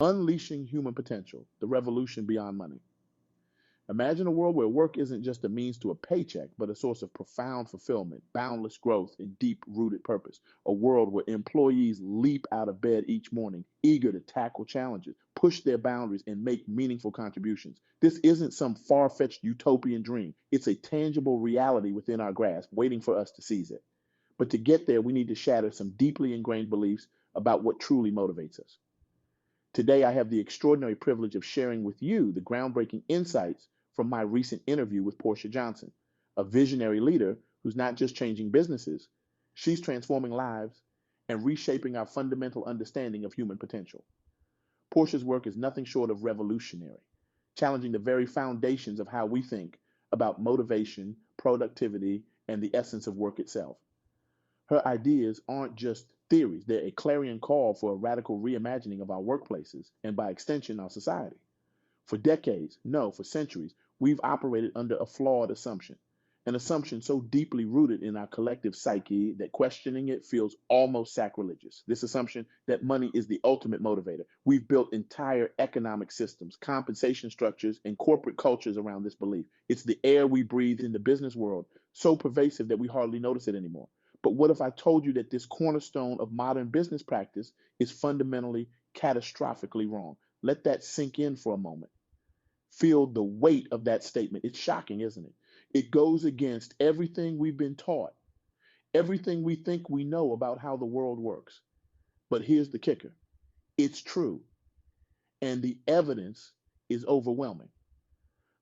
Unleashing human potential, the revolution beyond money. Imagine a world where work isn't just a means to a paycheck, but a source of profound fulfillment, boundless growth, and deep rooted purpose. A world where employees leap out of bed each morning, eager to tackle challenges, push their boundaries, and make meaningful contributions. This isn't some far fetched utopian dream, it's a tangible reality within our grasp, waiting for us to seize it. But to get there, we need to shatter some deeply ingrained beliefs about what truly motivates us. Today, I have the extraordinary privilege of sharing with you the groundbreaking insights from my recent interview with Portia Johnson, a visionary leader who's not just changing businesses, she's transforming lives and reshaping our fundamental understanding of human potential. Portia's work is nothing short of revolutionary, challenging the very foundations of how we think about motivation, productivity, and the essence of work itself. Her ideas aren't just theories, they're a clarion call for a radical reimagining of our workplaces and, by extension, our society. For decades, no, for centuries, we've operated under a flawed assumption, an assumption so deeply rooted in our collective psyche that questioning it feels almost sacrilegious. This assumption that money is the ultimate motivator. We've built entire economic systems, compensation structures, and corporate cultures around this belief. It's the air we breathe in the business world, so pervasive that we hardly notice it anymore. But what if I told you that this cornerstone of modern business practice is fundamentally, catastrophically wrong? Let that sink in for a moment. Feel the weight of that statement. It's shocking, isn't it? It goes against everything we've been taught, everything we think we know about how the world works. But here's the kicker, it's true, and the evidence is overwhelming.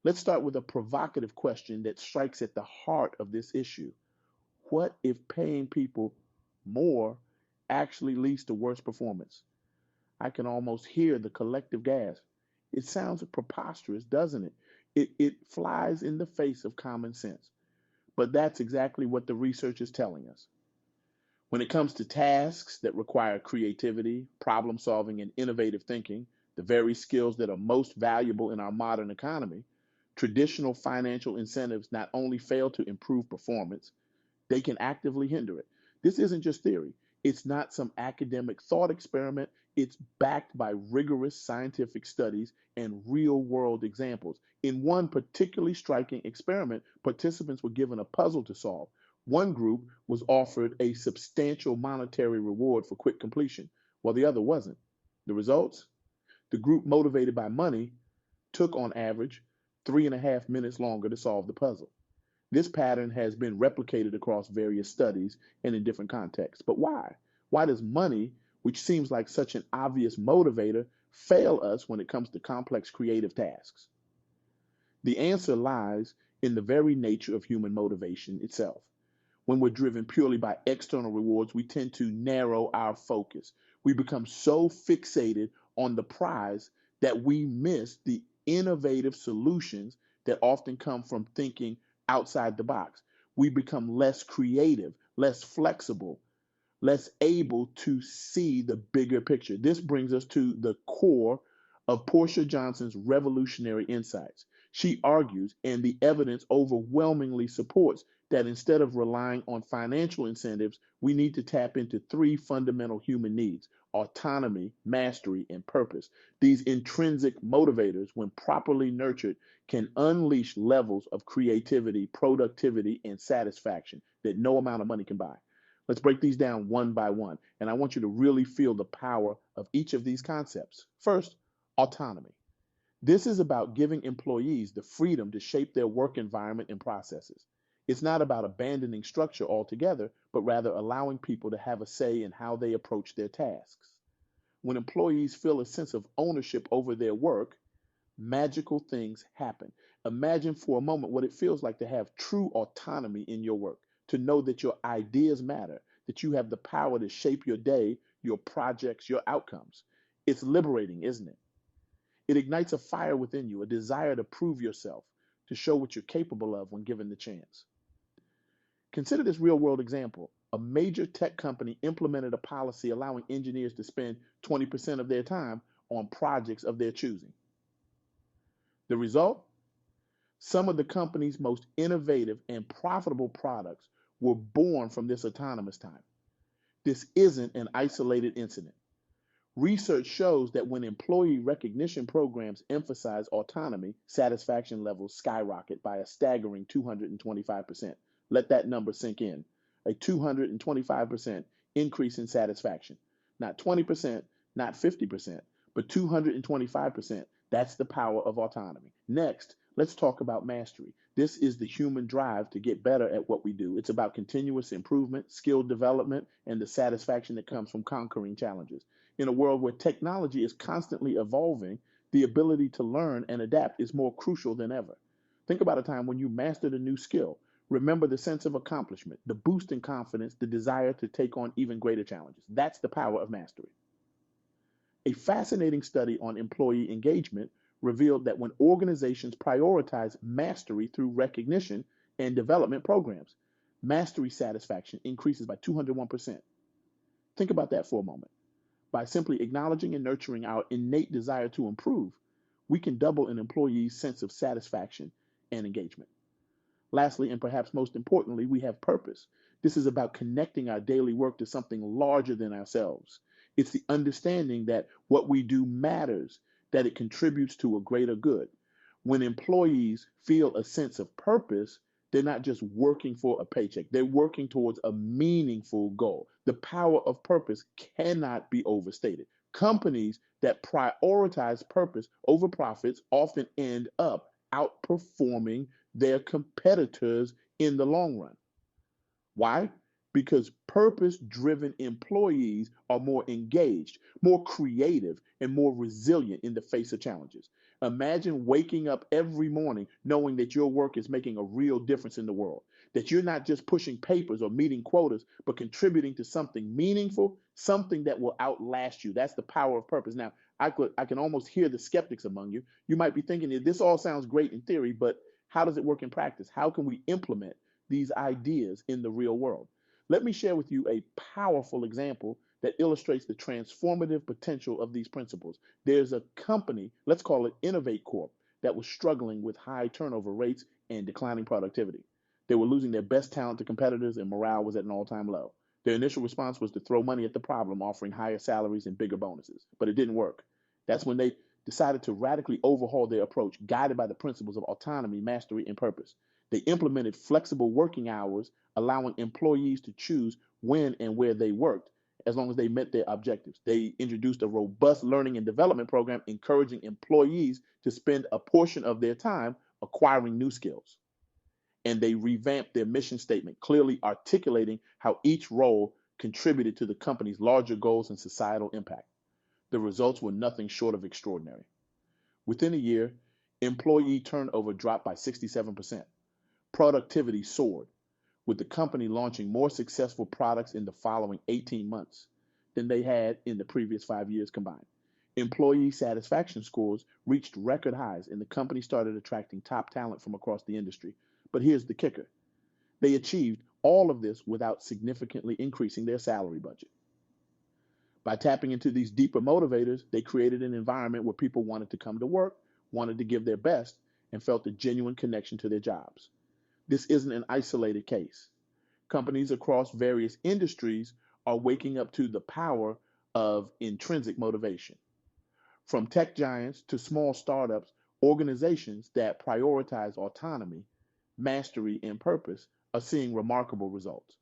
Let's start with a provocative question that strikes at the heart of this issue. What if paying people more actually leads to worse performance? I can almost hear the collective gasp. It sounds preposterous, doesn't it? It flies in the face of common sense. But that's exactly what the research is telling us. When it comes to tasks that require creativity, problem solving, and innovative thinking, the very skills that are most valuable in our modern economy, traditional financial incentives not only fail to improve performance, they can actively hinder it. This isn't just theory. It's not some academic thought experiment. It's backed by rigorous scientific studies and real world examples. In one particularly striking experiment, participants were given a puzzle to solve. One group was offered a substantial monetary reward for quick completion, while the other wasn't. The results? The group motivated by money took, on average, 3.5 minutes longer to solve the puzzle. This pattern has been replicated across various studies and in different contexts. But why? Why does money, which seems like such an obvious motivator, fail us when it comes to complex creative tasks? The answer lies in the very nature of human motivation itself. When we're driven purely by external rewards, we tend to narrow our focus. We become so fixated on the prize that we miss the innovative solutions that often come from thinking outside the box. We become less creative, less flexible, less able to see the bigger picture. This brings us to the core of Portia Johnson's revolutionary insights. She argues, and the evidence overwhelmingly supports, that instead of relying on financial incentives, we need to tap into three fundamental human needs: autonomy, mastery, and purpose. These intrinsic motivators, when properly nurtured, can unleash levels of creativity, productivity, and satisfaction that no amount of money can buy. Let's break these down one by one, and I want you to really feel the power of each of these concepts. First, autonomy. This is about giving employees the freedom to shape their work environment and processes. It's not about abandoning structure altogether, but rather allowing people to have a say in how they approach their tasks. When employees feel a sense of ownership over their work, magical things happen. Imagine for a moment what it feels like to have true autonomy in your work, to know that your ideas matter, that you have the power to shape your day, your projects, your outcomes. It's liberating, isn't it? It ignites a fire within you, a desire to prove yourself, to show what you're capable of when given the chance. Consider this real world example. A major tech company implemented a policy allowing engineers to spend 20% of their time on projects of their choosing. The result? Some of the company's most innovative and profitable products were born from this autonomous time. This isn't an isolated incident. Research shows that when employee recognition programs emphasize autonomy, satisfaction levels skyrocket by a staggering 225%. Let that number sink in. A 225% increase in satisfaction. Not 20%, not 50%, but 225%. That's the power of autonomy. Next, let's talk about mastery. This is the human drive to get better at what we do. It's about continuous improvement, skill development, and the satisfaction that comes from conquering challenges. In a world where technology is constantly evolving, the ability to learn and adapt is more crucial than ever. Think about a time when you mastered a new skill. Remember the sense of accomplishment, the boost in confidence, the desire to take on even greater challenges. That's the power of mastery. A fascinating study on employee engagement revealed that when organizations prioritize mastery through recognition and development programs, mastery satisfaction increases by 201%. Think about that for a moment. By simply acknowledging and nurturing our innate desire to improve, we can double an employee's sense of satisfaction and engagement. Lastly, and perhaps most importantly, we have purpose. This is about connecting our daily work to something larger than ourselves. It's the understanding that what we do matters, that it contributes to a greater good. When employees feel a sense of purpose, they're not just working for a paycheck, they're working towards a meaningful goal. The power of purpose cannot be overstated. Companies that prioritize purpose over profits often end up outperforming their competitors in the long run. Why? Because purpose-driven employees are more engaged, more creative, and more resilient in the face of challenges. Imagine waking up every morning knowing that your work is making a real difference in the world, that you're not just pushing papers or meeting quotas, but contributing to something meaningful, something that will outlast you. That's the power of purpose. Now, I can almost hear the skeptics among you. You might be thinking, this all sounds great in theory, but how does it work in practice? How can we implement these ideas in the real world? Let me share with you a powerful example that illustrates the transformative potential of these principles. There's a company, let's call it Innovate Corp, that was struggling with high turnover rates and declining productivity. They were losing their best talent to competitors and morale was at an all-time low. Their initial response was to throw money at the problem, offering higher salaries and bigger bonuses, but it didn't work. That's when they decided to radically overhaul their approach, guided by the principles of autonomy, mastery, and purpose. They implemented flexible working hours, allowing employees to choose when and where they worked, as long as they met their objectives. They introduced a robust learning and development program, encouraging employees to spend a portion of their time acquiring new skills. And they revamped their mission statement, clearly articulating how each role contributed to the company's larger goals and societal impact. The results were nothing short of extraordinary. Within a year, employee turnover dropped by 67%. Productivity soared, with the company launching more successful products in the following 18 months than they had in the previous 5 years combined. Employee satisfaction scores reached record highs, and the company started attracting top talent from across the industry. But here's the kicker. They achieved all of this without significantly increasing their salary budget. By tapping into these deeper motivators, they created an environment where people wanted to come to work, wanted to give their best, and felt a genuine connection to their jobs. This isn't an isolated case. Companies across various industries are waking up to the power of intrinsic motivation. From tech giants to small startups, organizations that prioritize autonomy, mastery, and purpose are seeing remarkable results.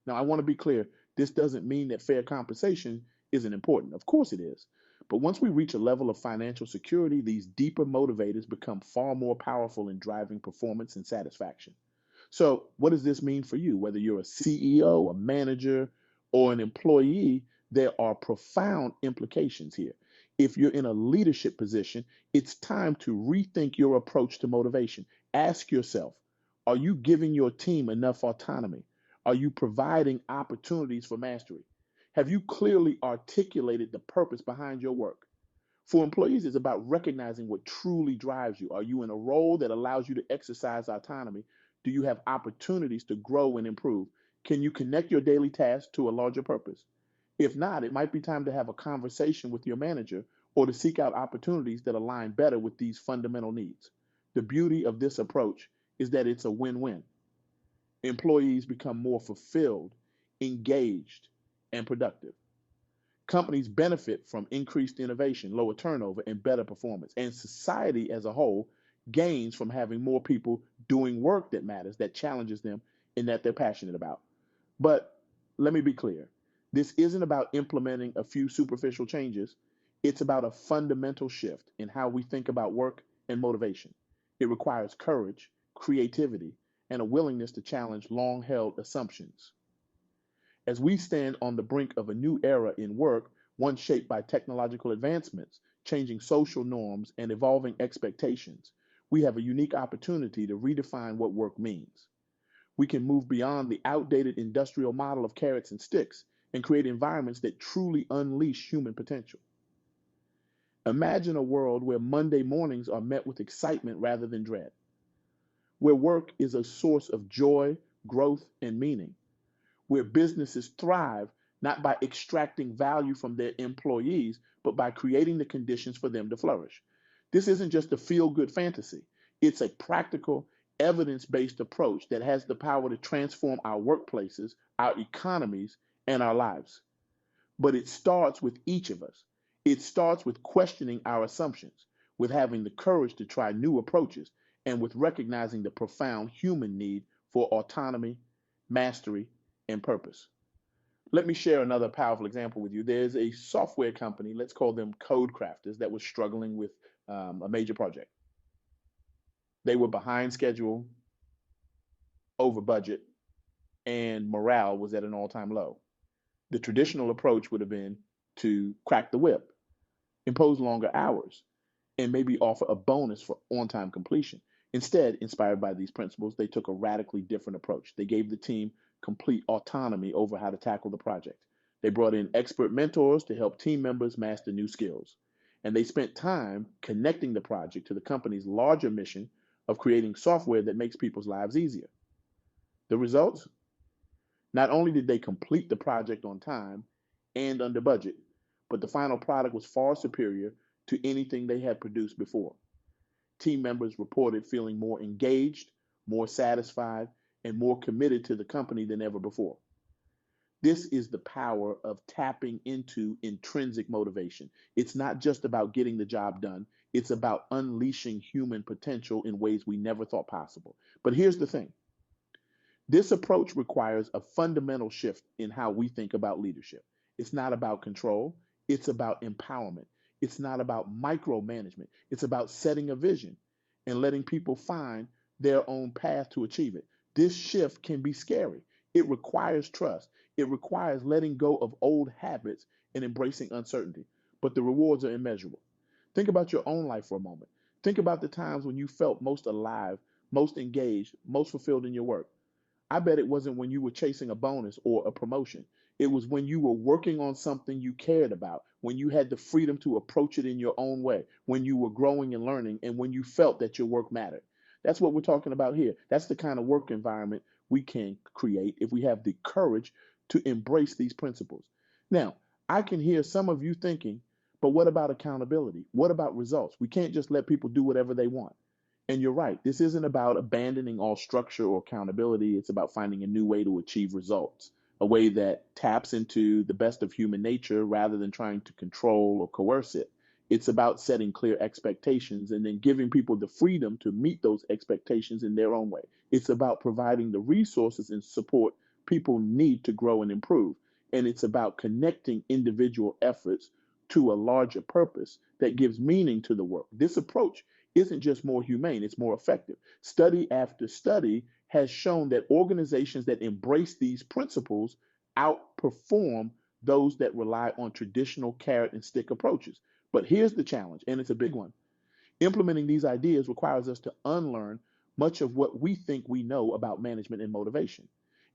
Now, I want to be clear, this doesn't mean that fair compensation isn't important. Of course it is. But once we reach a level of financial security, these deeper motivators become far more powerful in driving performance and satisfaction. So, what does this mean for you? Whether you're a CEO, a manager, or an employee, there are profound implications here. If you're in a leadership position, it's time to rethink your approach to motivation. Ask yourself, are you giving your team enough autonomy? Are you providing opportunities for mastery? Have you clearly articulated the purpose behind your work? For employees, it's about recognizing what truly drives you. Are you in a role that allows you to exercise autonomy? Do you have opportunities to grow and improve? Can you connect your daily tasks to a larger purpose? If not, it might be time to have a conversation with your manager or to seek out opportunities that align better with these fundamental needs. The beauty of this approach is that it's a win-win. Employees become more fulfilled, engaged, and productive. Companies benefit from increased innovation, lower turnover, and better performance. And society as a whole gains from having more people doing work that matters, that challenges them, and that they're passionate about. But let me be clear, this isn't about implementing a few superficial changes. It's about a fundamental shift in how we think about work and motivation. It requires courage, creativity, and a willingness to challenge long held assumptions. As we stand on the brink of a new era in work, one shaped by technological advancements, changing social norms, and evolving expectations, we have a unique opportunity to redefine what work means. We can move beyond the outdated industrial model of carrots and sticks and create environments that truly unleash human potential. Imagine a world where Monday mornings are met with excitement rather than dread, where work is a source of joy, growth, and meaning, where businesses thrive not by extracting value from their employees, but by creating the conditions for them to flourish. This isn't just a feel good fantasy, it's a practical, evidence based approach that has the power to transform our workplaces, our economies, and our lives. But it starts with each of us. It starts with questioning our assumptions, with having the courage to try new approaches, and with recognizing the profound human need for autonomy, mastery, and purpose. Let me share another powerful example with you. There's a software company, let's call them code crafters, that was struggling with a major project. They were behind schedule, over budget, and morale was at an all time low. The traditional approach would have been to crack the whip, impose longer hours, and maybe offer a bonus for on time completion. Instead, inspired by these principles, they took a radically different approach. They gave the team complete autonomy over how to tackle the project. They brought in expert mentors to help team members master new skills. And they spent time connecting the project to the company's larger mission of creating software that makes people's lives easier. The results? Not only did they complete the project on time and under budget, but the final product was far superior to anything they had produced before. Team members reported feeling more engaged, more satisfied, and more committed to the company than ever before. This is the power of tapping into intrinsic motivation. It's not just about getting the job done, it's about unleashing human potential in ways we never thought possible. But here's the thing, this approach requires a fundamental shift in how we think about leadership. It's not about control, it's about empowerment. It's not about micromanagement, it's about setting a vision and letting people find their own path to achieve it. This shift can be scary. It requires trust. It requires letting go of old habits and embracing uncertainty. But the rewards are immeasurable. Think about your own life for a moment. Think about the times when you felt most alive, most engaged, most fulfilled in your work. I bet it wasn't when you were chasing a bonus or a promotion. It was when you were working on something you cared about, when you had the freedom to approach it in your own way, when you were growing and learning, and when you felt that your work mattered. That's what we're talking about here. That's the kind of work environment we can create if we have the courage to embrace these principles. Now, I can hear some of you thinking, but what about accountability? What about results? We can't just let people do whatever they want. And you're right, this isn't about abandoning all structure or accountability. It's about finding a new way to achieve results, a way that taps into the best of human nature rather than trying to control or coerce it. It's about setting clear expectations and then giving people the freedom to meet those expectations in their own way. It's about providing the resources and support people need to grow and improve. And it's about connecting individual efforts to a larger purpose that gives meaning to the work. This approach isn't just more humane, it's more effective. Study after study has shown that organizations that embrace these principles outperform those that rely on traditional carrot and stick approaches. But here's the challenge, and it's a big one. Implementing these ideas requires us to unlearn much of what we think we know about management and motivation.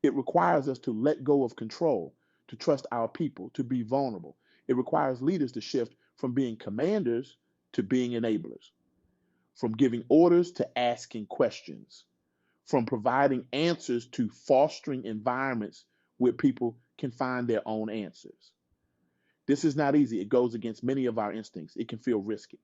It requires us to let go of control, to trust our people, to be vulnerable. It requires leaders to shift from being commanders to being enablers, from giving orders to asking questions, from providing answers to fostering environments where people can find their own answers. This is not easy. It goes against many of our instincts. It can feel risky.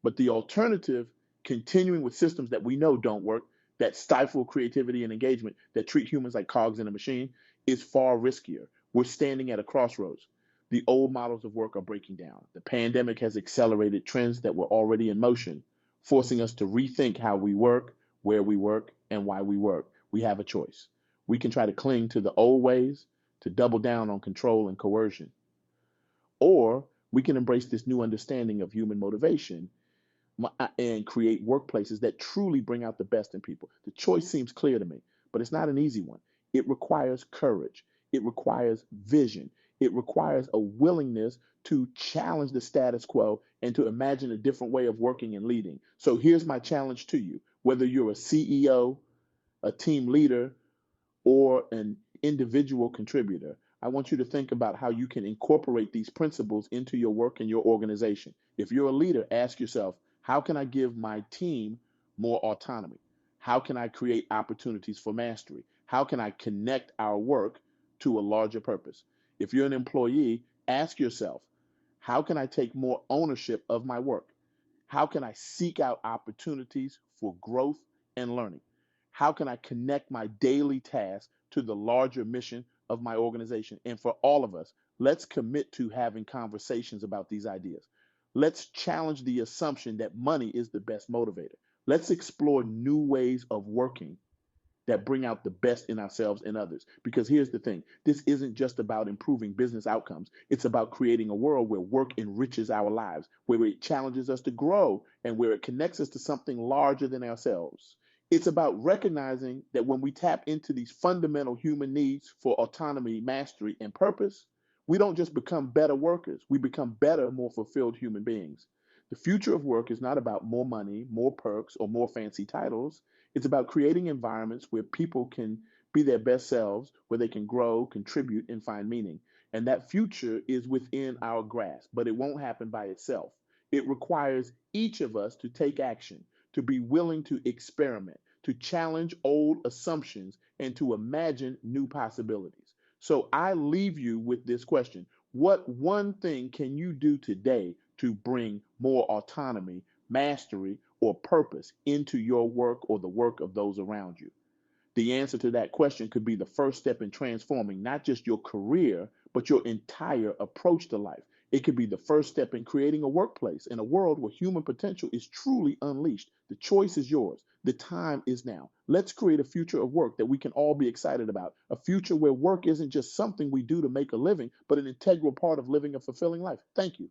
But the alternative, continuing with systems that we know don't work, that stifle creativity and engagement, that treat humans like cogs in a machine, is far riskier. We're standing at a crossroads. The old models of work are breaking down. The pandemic has accelerated trends that were already in motion, forcing us to rethink how we work, where we work, and why we work. We have a choice. We can try to cling to the old ways, to double down on control and coercion, or we can embrace this new understanding of human motivation and create workplaces that truly bring out the best in people. The choice seems clear to me, but it's not an easy one. It requires courage, it requires vision, it requires a willingness to challenge the status quo and to imagine a different way of working and leading. So here's my challenge to you: whether you're a CEO, a team leader, or an individual contributor, I want you to think about how you can incorporate these principles into your work and your organization. If you're a leader, ask yourself, how can I give my team more autonomy? How can I create opportunities for mastery? How can I connect our work to a larger purpose? If you're an employee, ask yourself, how can I take more ownership of my work? How can I seek out opportunities for growth and learning? How can I connect my daily tasks to the larger mission of my organization? And for all of us, let's commit to having conversations about these ideas. Let's challenge the assumption that money is the best motivator. Let's explore new ways of working that bring out the best in ourselves and others. Because here's the thing: this isn't just about improving business outcomes, it's about creating a world where work enriches our lives, where it challenges us to grow, and where it connects us to something larger than ourselves. It's about recognizing that when we tap into these fundamental human needs for autonomy, mastery, and purpose, we don't just become better workers, we become better, more fulfilled human beings. The future of work is not about more money, more perks, or more fancy titles. It's about creating environments where people can be their best selves, where they can grow, contribute, and find meaning. And that future is within our grasp, but it won't happen by itself. It requires each of us to take action, to be willing to experiment, to challenge old assumptions, and to imagine new possibilities. So I leave you with this question: what one thing can you do today to bring more autonomy, mastery, or purpose into your work or the work of those around you? The answer to that question could be the first step in transforming not just your career, but your entire approach to life. It could be the first step in creating a workplace in a world where human potential is truly unleashed. The choice is yours. The time is now. Let's create a future of work that we can all be excited about. A future where work isn't just something we do to make a living, but an integral part of living a fulfilling life. Thank you.